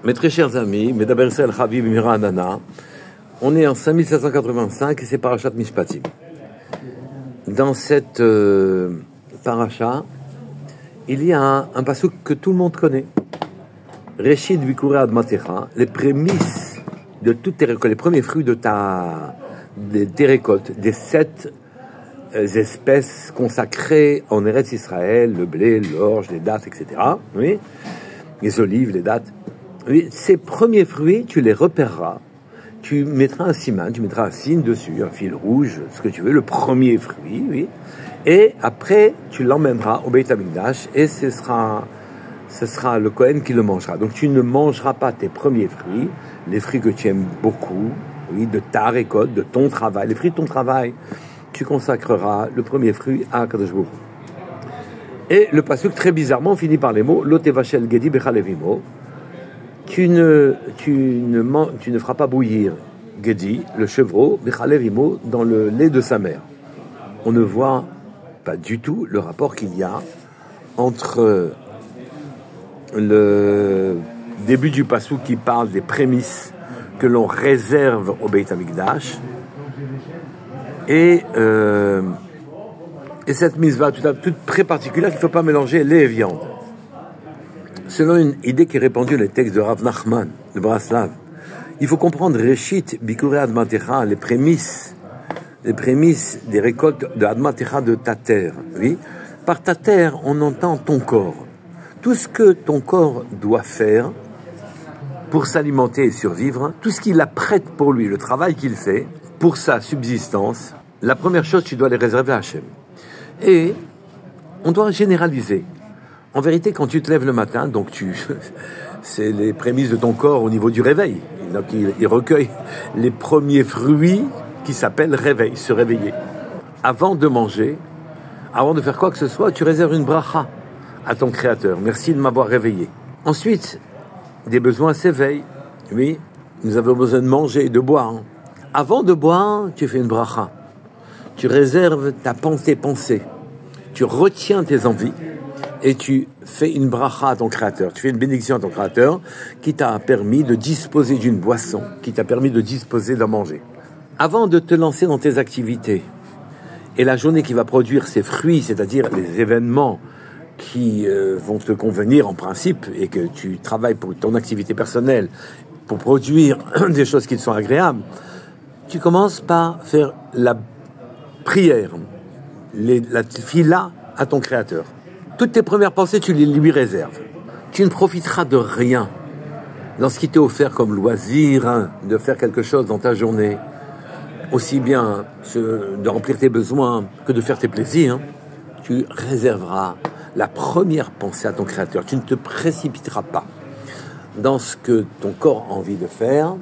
Mes très chers amis, Medaber Israël Chaviv Mira Anana, on est en 5785 et c'est Parashat Mishpatim. Dans cette paracha, il y a un pasuk que tout le monde connaît. Reshit Bikurei Admatecha, les prémices de toutes tes récoltes, les premiers fruits de tes récoltes, des 7 espèces consacrées en Eretz Israël, le blé, l'orge, les dattes, etc. Oui, les olives, les dattes. Oui, ces premiers fruits, tu les repéreras. Tu mettras un siman, tu mettras un signe dessus, un fil rouge, ce que tu veux, le premier fruit, oui. Et après, tu l'emmèneras au Beit HaMikdash et ce sera le Kohen qui le mangera. Donc tu ne mangeras pas tes premiers fruits, les fruits que tu aimes beaucoup, oui, de ta récolte, de ton travail, les fruits de ton travail. Tu consacreras le premier fruit à Kadosh Baruch Hu. Et le pasuk, très bizarrement, finit par les mots Lo tevashel gedi bechalevimo. Tu ne feras pas bouillir Gedi, le chevreau, bechalevimo, dans le lait de sa mère. On ne voit pas du tout le rapport qu'il y a entre le début du pasuk qui parle des prémices que l'on réserve au Beit HaMikdash et cette mitzvah toute très particulière qu'il ne faut pas mélanger lait et viande. Selon une idée qui est répandue dans les textes de Rav Nachman, de Braslav, il faut comprendre Reshit Bikurei Admatecha, les prémices des récoltes de Admatecha, de ta terre. Oui? Par ta terre, on entend ton corps. Tout ce que ton corps doit faire pour s'alimenter et survivre, tout ce qu'il apprête pour lui, le travail qu'il fait pour sa subsistance, la première chose, tu dois les réserver à Hachem. Et on doit généraliser. En vérité, quand tu te lèves le matin, donc c'est les prémices de ton corps au niveau du réveil. Donc il recueille les premiers fruits qui s'appellent réveil, se réveiller. Avant de manger, avant de faire quoi que ce soit, tu réserves une bracha à ton Créateur. Merci de m'avoir réveillé. Ensuite, des besoins s'éveillent. Oui, nous avons besoin de manger et de boire. Avant de boire, tu fais une bracha. Tu réserves tes pensées. Tu retiens tes envies. Et tu fais une bracha à ton Créateur, tu fais une bénédiction à ton Créateur qui t'a permis de disposer d'une boisson, qui t'a permis de disposer d'en manger. Avant de te lancer dans tes activités, et la journée qui va produire ses fruits, c'est-à-dire les événements qui vont te convenir en principe, et que tu travailles pour ton activité personnelle, pour produire des choses qui te sont agréables, tu commences par faire la prière, la tefila à ton Créateur. Toutes tes premières pensées, tu les lui réserves. Tu ne profiteras de rien dans ce qui t'est offert comme loisir, de faire quelque chose dans ta journée, aussi bien de remplir tes besoins que de faire tes plaisirs. Tu réserveras la première pensée à ton Créateur. Tu ne te précipiteras pas dans ce que ton corps a envie de faire.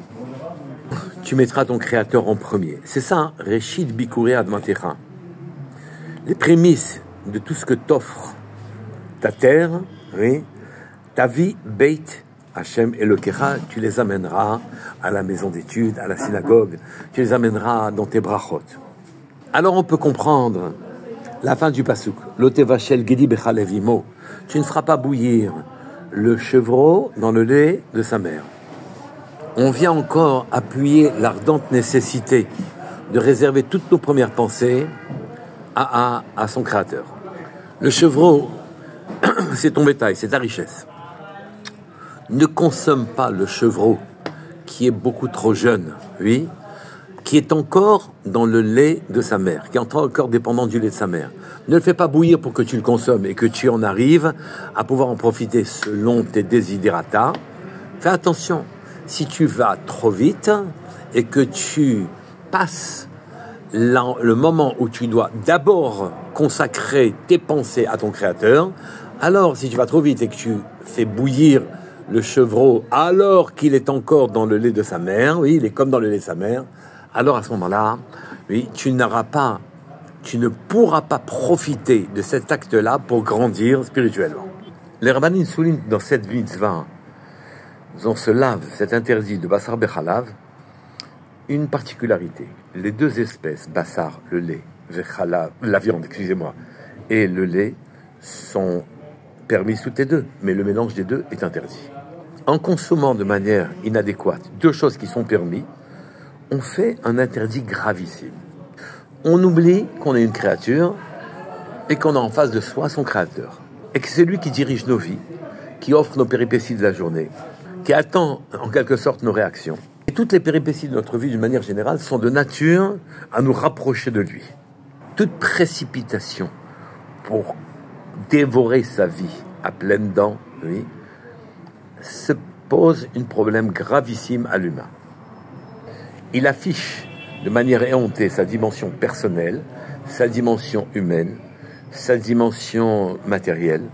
Tu mettras ton Créateur en premier. C'est ça, Reshit Bikurei Admatecha. Les prémices de tout ce que t'offre ta terre, oui, ta vie, Beit Hashem Elokecha, tu les amèneras à la maison d'études, à la synagogue, tu les amèneras dans tes brachot. Alors on peut comprendre la fin du pasuk. Lo tevashel gedi bechalevimo. Tu ne feras pas bouillir le chevreau dans le lait de sa mère. On vient encore appuyer l'ardente nécessité de réserver toutes nos premières pensées à son Créateur. Le chevreau, c'est ton bétail, c'est ta richesse. Ne consomme pas le chevreau qui est beaucoup trop jeune, oui, qui est encore dans le lait de sa mère, qui est encore dépendant du lait de sa mère. Ne le fais pas bouillir pour que tu le consommes et que tu en arrives à pouvoir en profiter selon tes desiderata. Fais attention, si tu vas trop vite et que tu passes le moment où tu dois d'abord consacrer tes pensées à ton Créateur, alors si tu vas trop vite et que tu fais bouillir le chevreau alors qu'il est encore dans le lait de sa mère, oui, il est comme dans le lait de sa mère, alors à ce moment-là, oui, tu ne pourras pas profiter de cet acte-là pour grandir spirituellement. Les rabbanim soulignent dans cette mitzvah, dans ce lave, cet interdit de Bassar Bechalav, une particularité. Les deux espèces, Bassar, le lait, Vechalav, la viande, excusez-moi, et le lait sont permis toutes les deux, mais le mélange des deux est interdit. en consommant de manière inadéquate deux choses qui sont permises, on fait un interdit gravissime. On oublie qu'on est une créature et qu'on a en face de soi son créateur. Et que c'est lui qui dirige nos vies, qui offre nos péripéties de la journée, qui attend en quelque sorte nos réactions. Et toutes les péripéties de notre vie, d'une manière générale, sont de nature à nous rapprocher de lui. Toute précipitation pour dévorer sa vie à pleines dents, oui, se pose un problème gravissime à l'humain. Il affiche de manière éhontée sa dimension personnelle, sa dimension humaine, sa dimension matérielle,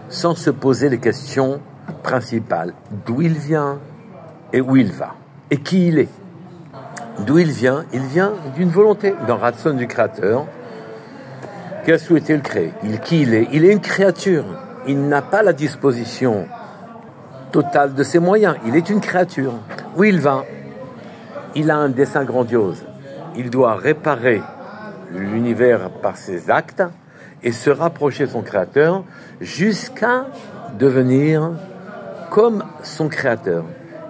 sans se poser les questions principales. D'où il vient et où il va. Et qui il est. D'où il vient d'une volonté, d'un ratson du Créateur, qui a souhaité le créer. Qui il est une créature. Il n'a pas la disposition totale de ses moyens. Il est une créature. Où il va? Il a un dessein grandiose. Il doit réparer l'univers par ses actes et se rapprocher de son Créateur jusqu'à devenir comme son Créateur.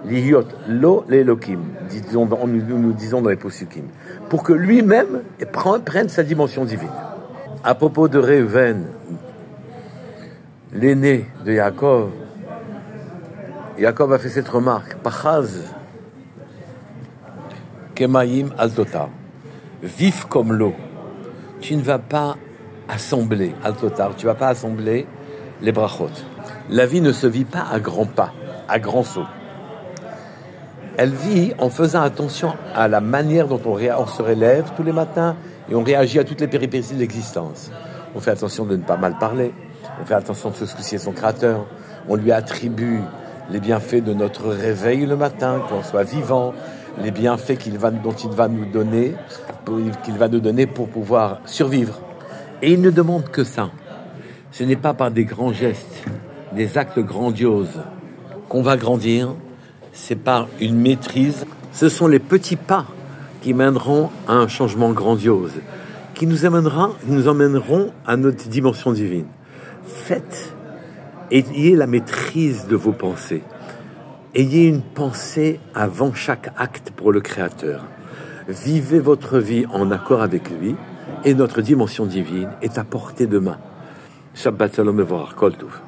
Lihiot lo l'Elokim, nous disons dans les Posukim, pour que lui-même prenne sa dimension divine. À propos de Réhouven, l'aîné de Yaakov, Yaakov a fait cette remarque, Pachaz Kemaim Altotar, vif comme l'eau. Tu ne vas pas assembler, Altotar, tu ne vas pas assembler les brachot. La vie ne se vit pas à grands pas, à grands sauts. Elle vit en faisant attention à la manière dont on se relève tous les matins et on réagit à toutes les péripéties de l'existence. On fait attention de ne pas mal parler, on fait attention de se soucier de son Créateur, on lui attribue les bienfaits de notre réveil le matin, qu'on soit vivant, les bienfaits dont il va nous donner, pour pouvoir survivre. Et il ne demande que ça. Ce n'est pas par des grands gestes, des actes grandioses qu'on va grandir, c'est par une maîtrise. Ce sont les petits pas qui mèneront à un changement grandiose, qui nous emmèneront à notre dimension divine. Faites, ayez la maîtrise de vos pensées. Ayez une pensée avant chaque acte pour le Créateur. Vivez votre vie en accord avec lui et notre dimension divine est à portée de main. Shabbat Shalom Mevorach Kol Tov.